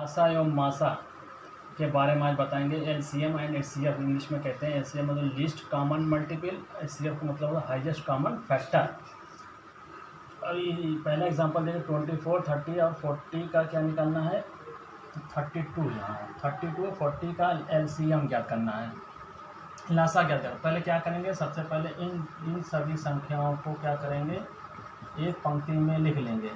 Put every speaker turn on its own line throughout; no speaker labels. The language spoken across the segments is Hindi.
लासा एवं मासा के बारे में आज बताएंगे। एलसीएम एंड एचसीएफ इंग्लिश में कहते हैं। एलसीएम मतलब लीस्ट कॉमन मल्टीपल, एचसीएफ का मतलब हाईएस्ट कॉमन फैक्टर। पहला एग्जांपल देखिए 24, 30 और 40 का क्या निकालना है, 32 यहाँ 32 40 का एलसीएम ज्ञात करना है, लासा ज्ञात करना। पहले क्या करेंगे, सबसे पहले इन सभी संख्याओं को क्या करेंगे, एक पंक्ति में लिख लेंगे।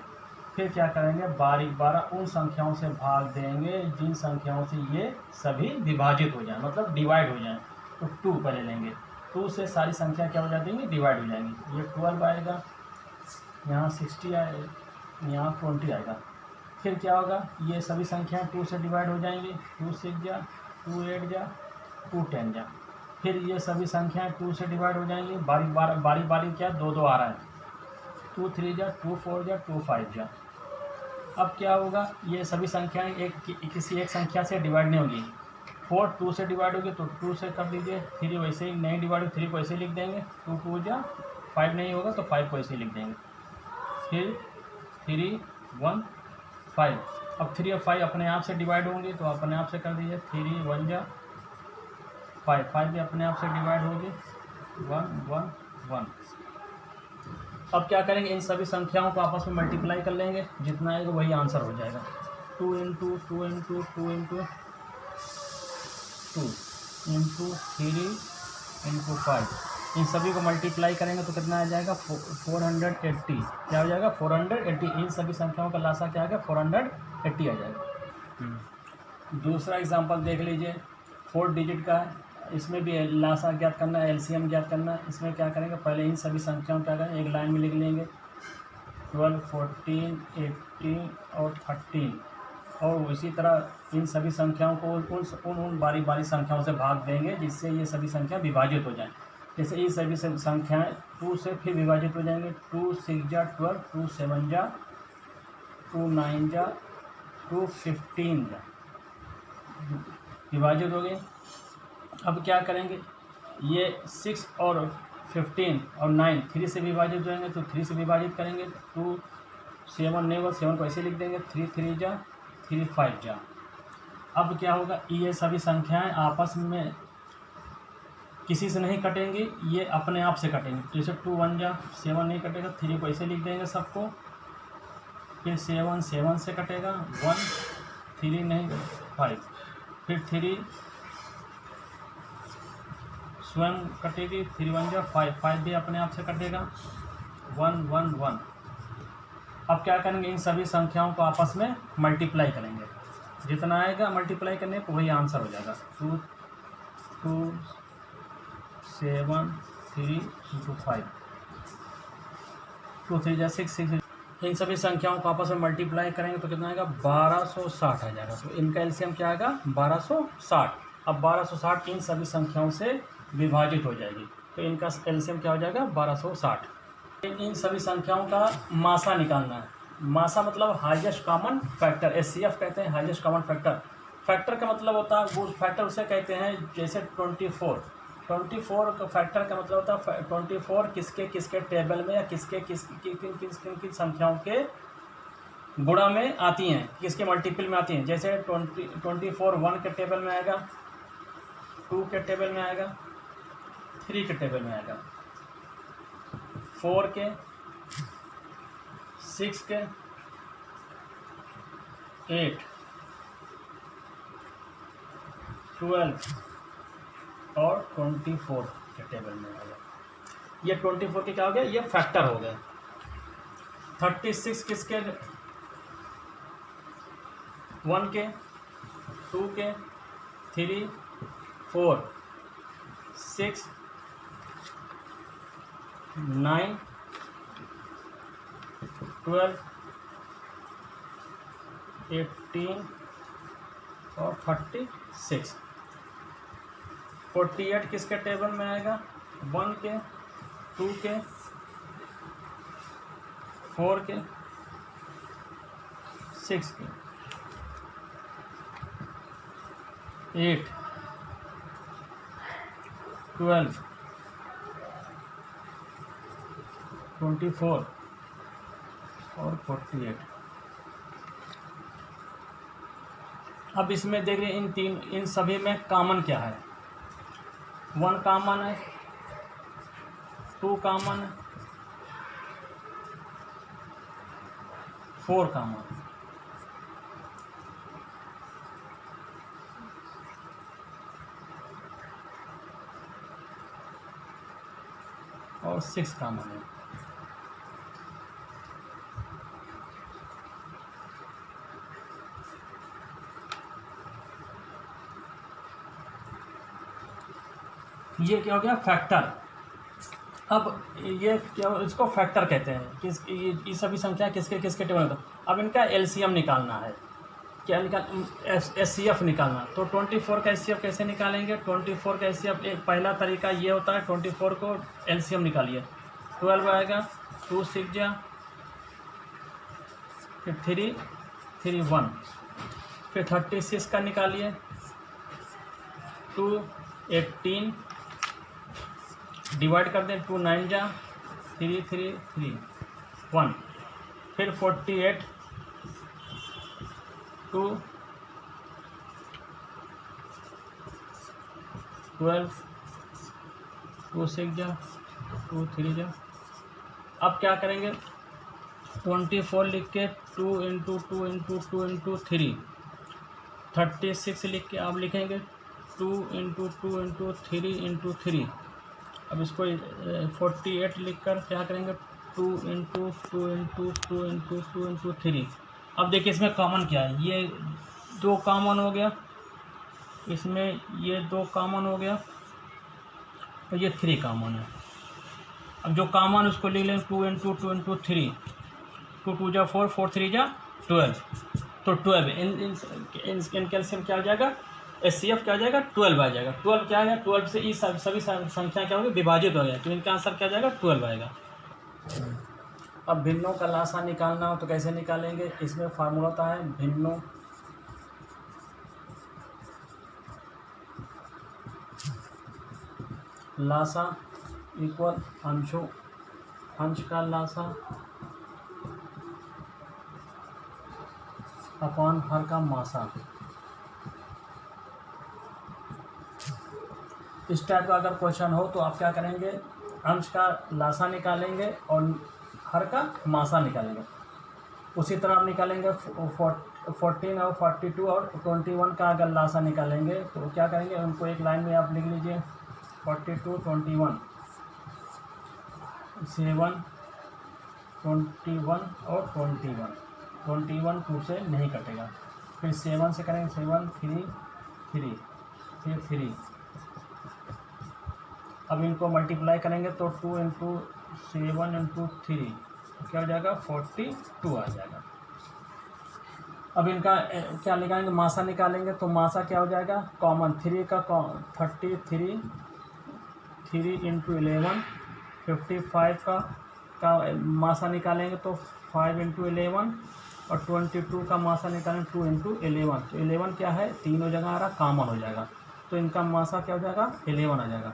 फिर क्या करेंगे, बारीक बारह उन संख्याओं से भाग देंगे जिन संख्याओं से ये सभी विभाजित हो जाए, मतलब डिवाइड हो जाए। तो 2 पहले लेंगे, 2 से सारी संख्या क्या हो जाती है, डिवाइड हो जाएंगी। ये 12 आएगा, यहाँ 60 आएगा, यहाँ 20 आएगा। फिर क्या होगा, ये सभी संख्याएं 2 से डिवाइड हो जाएंगी। 2 6 जा, 2 8 जा, 2 10 जा। फिर ये सभी संख्याएं 2 से डिवाइड हो जाएंगी। बारी बारी क्या 2 2 आ रहा है, 2 3 जा, 2 4 जा, 2 5 जा। अब क्या होगा, ये सभी संख्याएं किसी एक संख्या से डिवाइड नहीं होगी। 4 2 से डिवाइड होगी तो 2 से कर दीजिए। 3 वैसे ही नहीं डिवाइड होगी, 3 को ऐसे ही लिख देंगे। 2 2 जा, 5 नहीं होगा तो 5 को ऐसे ही लिख देंगे। फिर 3 1 5। अब 3 और 5 अपने आप से डिवाइड होंगे तो अपने आप से कर दीजिए। 3 1 जा 5, 5 भी अपने आप से डिवाइड होगी। 1 1 1। अब क्या करेंगे, इन सभी संख्याओं को आपस में मल्टीप्लाई कर लेंगे, जितना आएगा वही आंसर हो जाएगा। 2 into 2 into 2 into 2 into 3 into 5। इन सभी को मल्टीप्लाई करेंगे तो कितना आ जाएगा, 480। क्या हो जाएगा, 480। इन सभी संख्याओं का लासा क्या आ गया, 480 आ जाएगा। दूसरा एग्जांपल देख लीजिए, 4 डिजिट का है। इसमें भी लासा ज्ञात करना है, एलसीएम ज्ञात करना है। इसमें क्या करेंगे, पहले इन सभी संख्याओं क्या करेंगे, एक लाइन में लिख लेंगे। 12 14 18 और 13। और इसी तरह इन सभी संख्याओं को उन बारी बारी संख्याओं से भाग देंगे जिससे ये सभी संख्या विभाजित हो जाएं। जैसे ये सभी संख्याएं 2 से फिर विभाजित हो जाएंगे। 2 6 जा 12, 2 7 जा, 2 9 जा, 2 15 जा, विभाजित हो गए। अब क्या करेंगे, ये 6 और 15 और 9 3 से विभाजित हो जाएंगे तो 3 से विभाजित करेंगे। 2 7 नहीं होगा, 7 को ऐसे लिख देंगे। 3 3 जा, 3 5 जा। अब क्या होगा, ये सभी संख्याएं आपस में किसी से नहीं कटेंगी, ये अपने आप से कटेंगे। जैसे 2 1 जा, 7 नहीं कटेगा, 3 को ऐसे लिख देंगे सबको। फिर 7 7 से कटेगा, 1 3 नहीं 5। फिर 3 स्वयं कटेगी, 3 1 जा 5, 5 भी अपने आप से कटेगा। 1 1 1। अब क्या करेंगे, इन सभी संख्याओं को आपस में मल्टीप्लाई करेंगे, जितना आएगा मल्टीप्लाई करने पर वही आंसर हो जाएगा। 2 2 7 3 इंटू 5, 2 3 जा 6 6। इन सभी संख्याओं को आपस में मल्टीप्लाई करेंगे तो कितना आएगा, 1260 आ जाएगा। तो इनका एलसीएम क्या आएगा, 1260। अब 1260 इन सभी संख्याओं से विभाजित हो जाएगी तो इनका एलसीएम क्या हो जाएगा, 1260। इन सभी संख्याओं का मासा निकालना है। मासा मतलब हाईएस्ट कॉमन फैक्टर, एचसीएफ कहते हैं, हाईएस्ट कॉमन फैक्टर। फैक्टर का मतलब होता है, वो फैक्टर उसे कहते हैं, जैसे 24 का फैक्टर का मतलब होता है 24 किसके किसके टेबल में या किसके किन संख्याओं के गुणा में आती हैं, किसके मल्टीपल में आती हैं। जैसे 24 1 के टेबल में आएगा, 2 के टेबल में आएगा, 3 के टेबल में आएगा, 4 के, 6 के, 8 12 और 24 के टेबल में आएगा। ये 24 के क्या हो गया, ये फैक्टर हो गए। 36 किसके, 1 के, 2 के, 3 4 6 9 12 18 और 36। 48 किसके टेबल में आएगा, 1 के, 2 के, 4 के, 6 के, 8 12 24 और 48। अब इसमें देख रहे हैं इन सभी में कॉमन क्या है। 1 कॉमन है, 2 कॉमन है, 4 कॉमन और 6 कॉमन है। ये क्या हो गया फैक्टर। अब ये क्या, इसको फैक्टर कहते हैं। ये सभी संख्या किसके किसके टेबल में। अब इनका एलसीएम निकालना है। क्या निकाल, एचसीएफ निकालना। तो 24 का एचसीएफ कैसे निकालेंगे। 24 का एचसीएफ एक पहला तरीका ये होता है, 24 को एलसीएम निकालिए। 12 आएगा, 2 6 जा, फिर 3 3 1, फिर 36 का निकालिए, 2 18 डिवाइड कर दें, 2 9 जा, 3 3 3 1, फिर 48 2 12 2 6 जा, 2 3 जा। अब क्या करेंगे, 24 लिख के 2 इंटू 2 इंटू 2 इंटू 3, 36 लिख के आप लिखेंगे 2 इंटू 2 इंटू 3 इंटू 3। अब इसको 48 लिख कर क्या करेंगे, 2 इंटू 2 इंटू 2 इंटू 2 इंटू 3। अब देखिए इसमें कॉमन क्या है, ये 2 कॉमन हो गया, इसमें ये 2 कॉमन हो गया और ये 3 कॉमन है। अब जो कॉमन उसको लिख लें 2 इंटू 2 इंटू 3, 2 2 जा 4, 4 3 जा 12। तो 12 इन कैल्शियम क्या हो जाएगा, एचसीएफ क्या हो जाएगा, 12 आ जाएगा। 12 क्या है, 12 से ये सभी संख्या क्या होगी, विभाजित हो गया, तो इनका आंसर क्या जाएगा, 12 आएगा। अब भिन्नों का लासा निकालना हो तो कैसे निकालेंगे। इसमें फार्मूला होता है भिन्नों लासा इक्वल अंशों, अंश का लासा अपॉन हर का मासा। इस टाइप का अगर क्वेश्चन हो तो आप क्या करेंगे, अंश का लासा निकालेंगे और हर का मासा निकालेंगे। उसी तरह आप निकालेंगे 14 और 42 और 21 का अगर लासा निकालेंगे तो क्या करेंगे, उनको एक लाइन में आप लिख लीजिए 42 21 7 21 और 21 2 से नहीं कटेगा। फिर 7 से करेंगे 7 3 3 फिर 3। अब इनको मल्टीप्लाई करेंगे तो 2 इंटू 7 इंटू 3 क्या हो जाएगा, 42 आ जाएगा। अब इनका क्या निकालेंगे, मासा निकालेंगे। तो मासा क्या हो जाएगा, कॉमन 3 का 33 3 इंटू 11 55 का मासा निकालेंगे तो 5 इंटू 11 और 22 का मासा निकालेंगे 2 इंटू 11। तो 11 क्या है, तीनों जगह आ रहा, कॉमन हो जाएगा। तो इनका मासा क्या हो जाएगा, 11 आ जाएगा।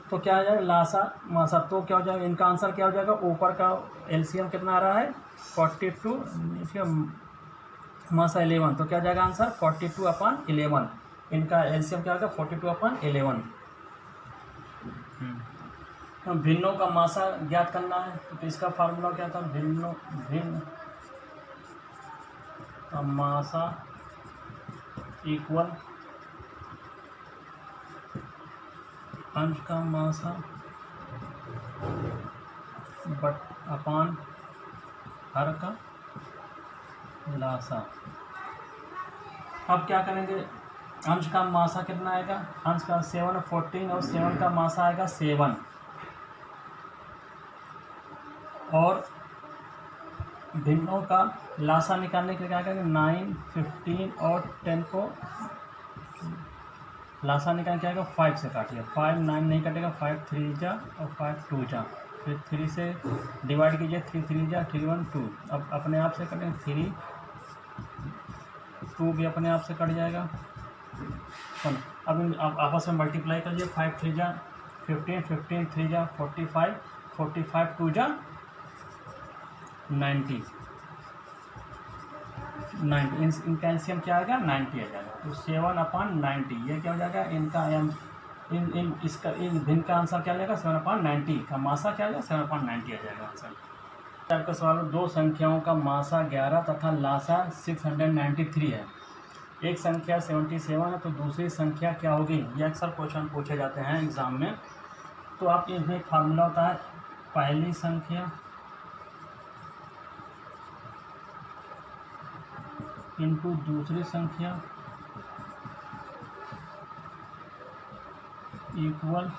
तो क्या हो जाएगा, लासा मासा तो क्या हो जाएगा, इनका आंसर क्या हो जाएगा। ऊपर का एलसीएम कितना आ रहा है 42, इसका मासा 11, तो क्या हो जाएगा आंसर 42/11। इनका एलसीएम क्या होगा 42/11। भिन्नों का मासा ज्ञात करना है तो इसका फार्मूला क्या था, भिन्न का मासा इक्वल अंश का मासा बट अपान हर का लासा। अब क्या करेंगे, अंश का मासा कितना आएगा, अंश का 7 14 और 7 का मासा आएगा 7 और भिन्नों का लासा निकालने के लिए क्या करेंगे, 9 15 और 10 को लासा निकाल के आएगा 5 से काटिए, 5 9 नहीं कटेगा, 5 3 जा और 5 2 जा, फिर 3 से डिवाइड कीजिए, 3 3 जा 3 1 2। अब अपने आप से कटेंगे 3 2 भी अपने आप से कट जाएगा। अब आप आपस में मल्टीप्लाई करिए, 5 3 जा 15 15 3 जा 45 45 2 जा 90 90, इनका एलसीएम क्या आएगा 90 आ जाएगा। तो 7/90 ये क्या हो जाएगा, इनका इसका इन भिन्न का आंसर क्या आ जाएगा 7/90 का मासा क्या आ जाएगा 7/90 आ जाएगा आंसर। टाइप का सवाल, दो संख्याओं का मासा 11 तथा लासा 693 है। एक संख्या 77 है तो दूसरी संख्या क्या होगी, ये अक्सर क्वेश्चन पूछे जाते हैं एग्जाम में। तो आप इसमें एक फार्मूला होता है, पहली संख्या इंटू दूसरी संख्या इक्वल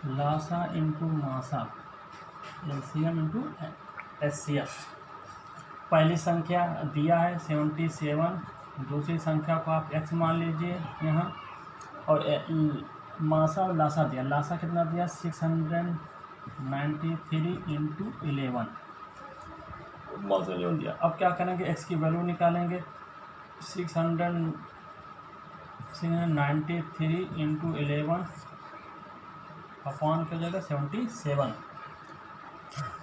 लासा इंटू मासा, एलसीएम इंटू एचसीएफ। पहली संख्या दिया है 77, दूसरी संख्या को आप x मान लीजिए यहाँ, और मासा और लासा दिया, लासा कितना दिया 693 इंटू 11 मासा दिया। अब क्या करेंगे, x की वैल्यू निकालेंगे, 693 इंटू 11 अपॉन क्या जाएगा 77।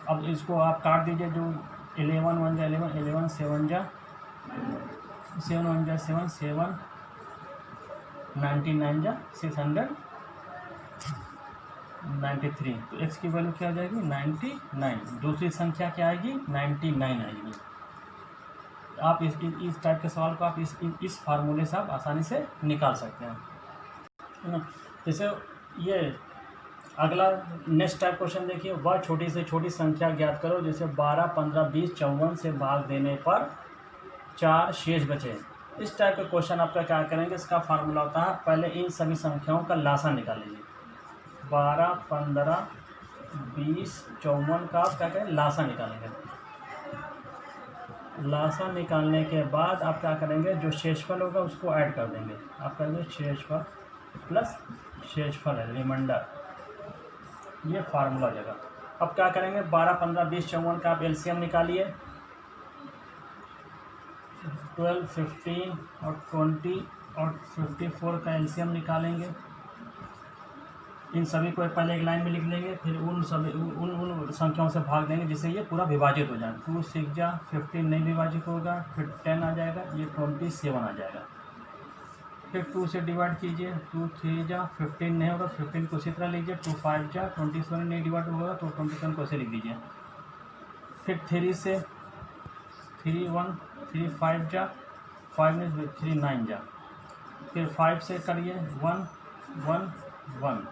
अब इसको आप काट दीजिए, जो 11 1 जा 11, 11 7 जा 7 1 जा 7, 7 99 जा 693। तो x की वैल्यू क्या आ जाएगी 99। दूसरी संख्या क्या आएगी 99 आएगी। आप इस टाइप के सवाल को आप इस फार्मूले से आप आसानी से निकाल सकते हैं, है ना। जैसे ये अगला नेक्स्ट टाइप क्वेश्चन देखिए, वह छोटी से छोटी संख्या ज्ञात करो जैसे 12 15 20 54 से भाग देने पर 4 शेष बचे। इस टाइप का क्वेश्चन आपका क्या करेंगे, इसका फार्मूला होता है, पहले इन सभी संख्याओं का लासा निकाल लीजिए। 12 15 20 54 का आप क्या करें लासा निकालेंगे। लासा निकालने के बाद आप क्या करेंगे, जो शेषफल होगा उसको ऐड कर देंगे। आप करेंगे शेषफल प्लस शेषफल है रिमाइंडर, ये फार्मूला जगह। अब क्या करेंगे, 12 15 20 54 का आप एलसीएम निकालिए। 12 15 और 20 और 54 का एलसीएम निकालेंगे। इन सभी को पहले एक लाइन में लिख लेंगे, फिर उन संख्याओं से भाग देंगे जिससे ये पूरा विभाजित हो जाए। 2 6 जा 15 नहीं विभाजित होगा, फिर 10 आ जाएगा, ये 27 आ जाएगा। फिर 2 से डिवाइड कीजिए, 2 3 जा 15 नहीं होगा, 15 को इसी तरह लीजिए। 2 5 जा 27 नहीं डिवाइड होगा तो 27 को ऐसे लिख दीजिए। फिर 3 से 3 1 3 5 जा 5 में 3 9 जा, फिर 5 से करिए 1 1 1,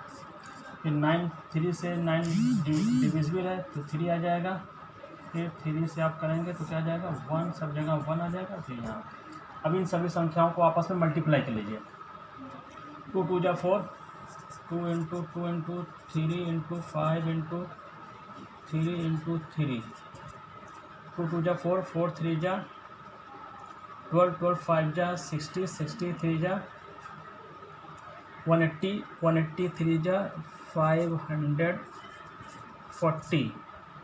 फिर 9 3 से 9 डिविजिबल है तो 3 आ जाएगा। फिर 3 से आप करेंगे तो क्या आ जाएगा 1, सब जगह 1 आ जाएगा। फिर यहाँ अब इन सभी संख्याओं को आपस में मल्टीप्लाई कर लीजिए। 2 2 जा 4, 2 into 2 into 3 into 5 into 3 into 3, 2 2 जा 4, 4 3 जा 12, 12 5 जा 60, 63 जा 180, 183 जा 540।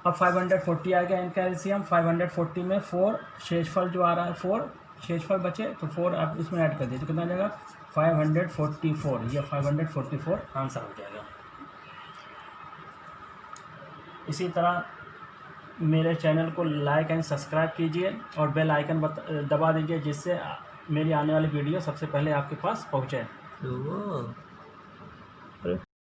अब 540 आएगा इनका एलसीएम। 540 में 4 शेषफल जो आ रहा है 4 शेषफल बचे तो 4 आप इसमें ऐड कर दीजिए तो कितना आ जाएगा 544। ये 544 आंसर हो जाएगा। इसी तरह मेरे चैनल को लाइक एंड सब्सक्राइब कीजिए और बेल आइकन दबा दीजिए जिससे मेरी आने वाली वीडियो सबसे पहले आपके पास पहुँचे।